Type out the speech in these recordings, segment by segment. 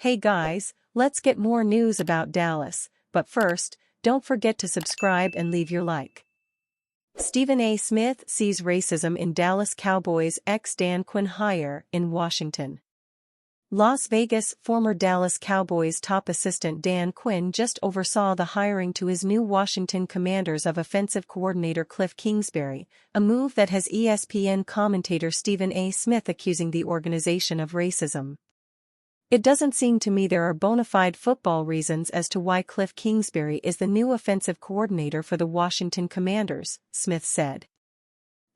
Hey guys, let's get more news about Dallas, but first, don't forget to subscribe and leave your like. Stephen A. Smith sees racism in Dallas Cowboys ex-Dan Quinn hire in Washington. Las Vegas former Dallas Cowboys top assistant Dan Quinn just oversaw the hiring to his new Washington Commanders of offensive coordinator Cliff Kingsbury, a move that has ESPN commentator Stephen A. Smith accusing the organization of racism. It doesn't seem to me there are bona fide football reasons as to why Cliff Kingsbury is the new offensive coordinator for the Washington Commanders, Smith said.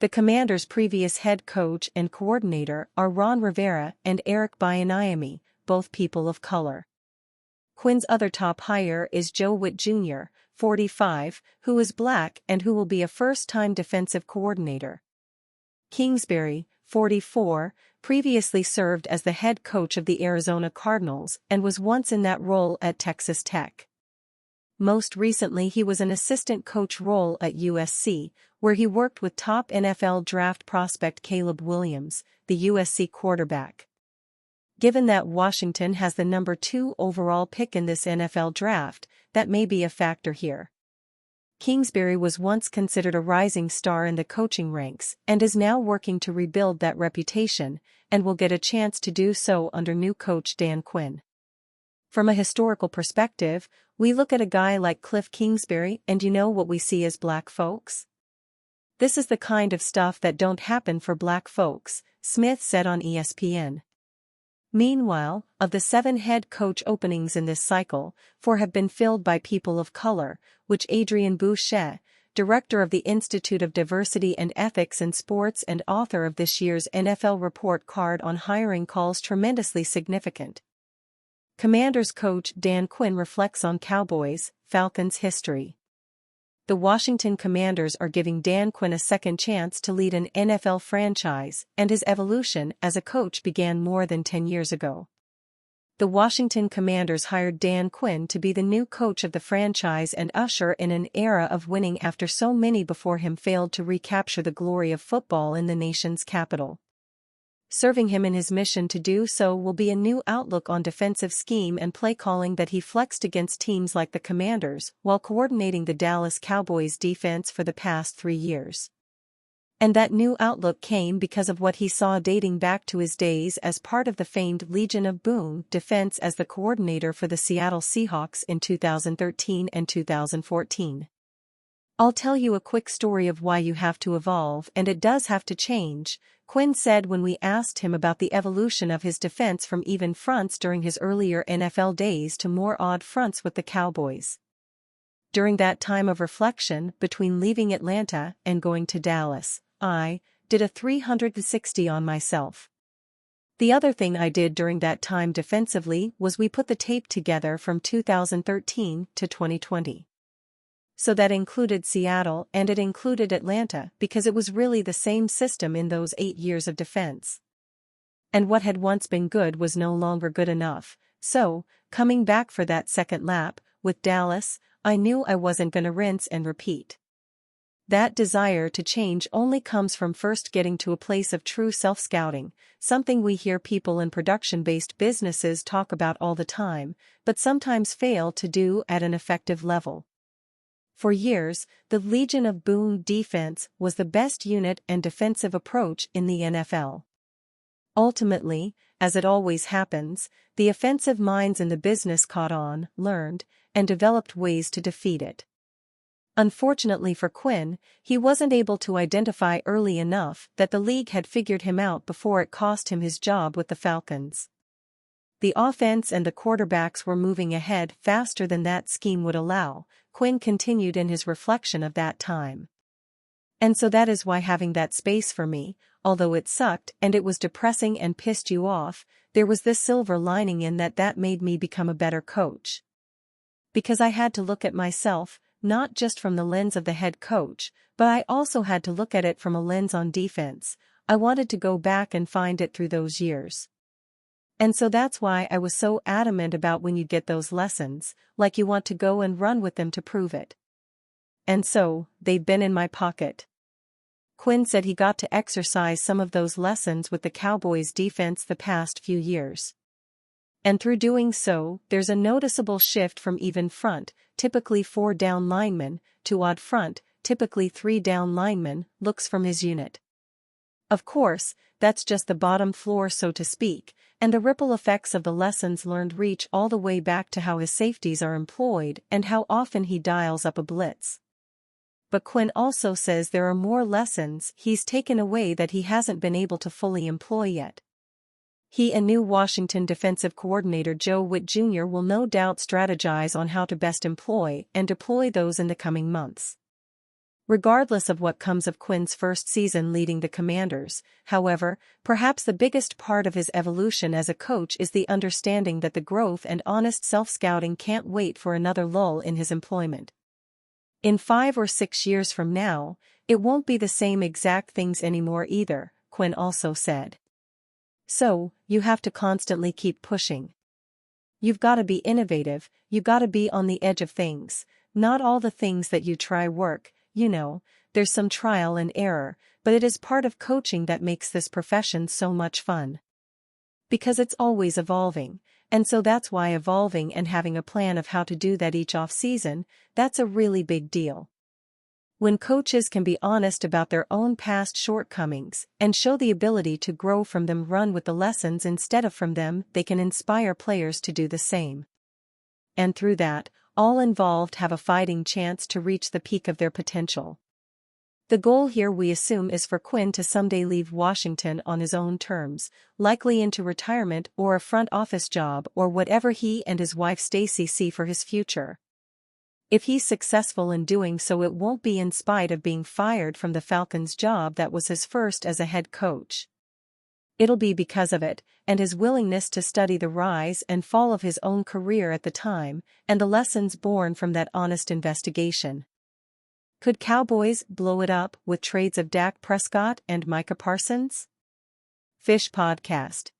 The Commanders' previous head coach and coordinator are Ron Rivera and Eric Bieniemy, both people of color. Quinn's other top hire is Joe Witt Jr., 45, who is black and who will be a first-time defensive coordinator. Kingsbury, 44, previously served as the head coach of the Arizona Cardinals and was once in that role at Texas Tech. Most recently he was an assistant coach role at USC, where he worked with top NFL draft prospect Caleb Williams, the USC quarterback. Given that Washington has the number 2 overall pick in this NFL draft, that may be a factor here. Kingsbury was once considered a rising star in the coaching ranks and is now working to rebuild that reputation, and will get a chance to do so under new coach Dan Quinn. From a historical perspective, we look at a guy like Cliff Kingsbury and you know what we see as black folks? This is the kind of stuff that don't happen for black folks, Smith said on ESPN. Meanwhile, of the 7 head coach openings in this cycle, 4 have been filled by people of color, which Adrian Boucher, director of the Institute of Diversity and Ethics in Sports and author of this year's NFL report card on hiring, calls tremendously significant. Commanders coach Dan Quinn reflects on Cowboys, Falcons history. The Washington Commanders are giving Dan Quinn a second chance to lead an NFL franchise, and his evolution as a coach began more than 10 years ago. The Washington Commanders hired Dan Quinn to be the new coach of the franchise and usher in an era of winning after so many before him failed to recapture the glory of football in the nation's capital. Serving him in his mission to do so will be a new outlook on defensive scheme and play calling that he flexed against teams like the Commanders while coordinating the Dallas Cowboys defense for the past 3 years. And that new outlook came because of what he saw dating back to his days as part of the famed Legion of Boom defense as the coordinator for the Seattle Seahawks in 2013 and 2014. I'll tell you a quick story of why you have to evolve, and it does have to change, Quinn said when we asked him about the evolution of his defense from even fronts during his earlier NFL days to more odd fronts with the Cowboys. During that time of reflection between leaving Atlanta and going to Dallas, I did a 360 on myself. The other thing I did during that time defensively was we put the tape together from 2013 to 2020. So that included Seattle and it included Atlanta because it was really the same system in those 8 years of defense. And what had once been good was no longer good enough, so, coming back for that second lap, with Dallas, I knew I wasn't gonna rinse and repeat. That desire to change only comes from first getting to a place of true self-scouting, something we hear people in production-based businesses talk about all the time, but sometimes fail to do at an effective level. For years, the Legion of Boom defense was the best unit and defensive approach in the NFL. Ultimately, as it always happens, the offensive minds in the business caught on, learned, and developed ways to defeat it. Unfortunately for Quinn, he wasn't able to identify early enough that the league had figured him out before it cost him his job with the Falcons. The offense and the quarterbacks were moving ahead faster than that scheme would allow, Quinn continued in his reflection of that time. And so that is why having that space for me, although it sucked and it was depressing and pissed you off, there was this silver lining in that made me become a better coach. Because I had to look at myself, not just from the lens of the head coach, but I also had to look at it from a lens on defense. I wanted to go back and find it through those years. And so that's why I was so adamant about when you get those lessons, like you want to go and run with them to prove it. And so, they've been in my pocket. Quinn said he got to exercise some of those lessons with the Cowboys defense the past few years. And through doing so, there's a noticeable shift from even front, typically 4 down linemen, to odd front, typically 3 down linemen, looks from his unit. Of course, that's just the bottom floor so to speak, and the ripple effects of the lessons learned reach all the way back to how his safeties are employed and how often he dials up a blitz. But Quinn also says there are more lessons he's taken away that he hasn't been able to fully employ yet. He and new Washington defensive coordinator Joe Witt Jr. will no doubt strategize on how to best employ and deploy those in the coming months. Regardless of what comes of Quinn's first season leading the Commanders, however, perhaps the biggest part of his evolution as a coach is the understanding that the growth and honest self-scouting can't wait for another lull in his employment. In 5 or 6 years from now, it won't be the same exact things anymore either, Quinn also said. So, you have to constantly keep pushing. You've got to be innovative, you got to be on the edge of things. Not all the things that you try work, you know, there's some trial and error, but it is part of coaching that makes this profession so much fun. Because it's always evolving, and so that's why evolving and having a plan of how to do that each off-season, that's a really big deal. When coaches can be honest about their own past shortcomings and show the ability to grow from them, run with the lessons instead of from them, they can inspire players to do the same. And through that, all involved have a fighting chance to reach the peak of their potential. The goal here, we assume, is for Quinn to someday leave Washington on his own terms, likely into retirement or a front office job or whatever he and his wife Stacy see for his future. If he's successful in doing so, it won't be in spite of being fired from the Falcons' job that was his first as a head coach. It'll be because of it, and his willingness to study the rise and fall of his own career at the time, and the lessons born from that honest investigation. Could Cowboys blow it up with trades of Dak Prescott and Micah Parsons? Fish Podcast.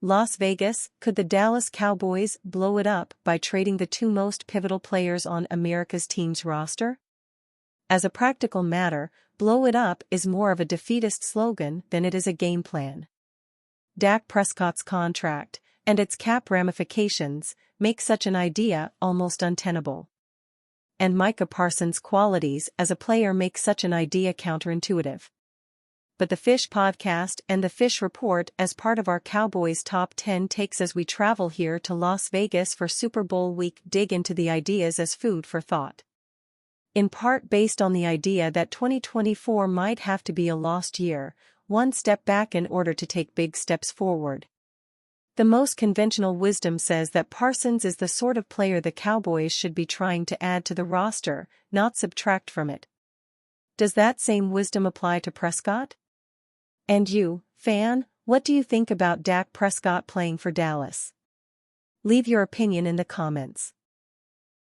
Las Vegas, could the Dallas Cowboys blow it up by trading the 2 most pivotal players on America's team's roster? As a practical matter, blow it up is more of a defeatist slogan than it is a game plan. Dak Prescott's contract, and its cap ramifications, make such an idea almost untenable. And Micah Parsons' qualities as a player make such an idea counterintuitive. But the Fish Podcast and the Fish Report, as part of our Cowboys Top 10 takes as we travel here to Las Vegas for Super Bowl week, dig into the ideas as food for thought. In part based on the idea that 2024 might have to be a lost year, one step back in order to take big steps forward. The most conventional wisdom says that Parsons is the sort of player the Cowboys should be trying to add to the roster, not subtract from it. Does that same wisdom apply to Prescott? And you, fan, what do you think about Dak Prescott playing for Dallas? Leave your opinion in the comments.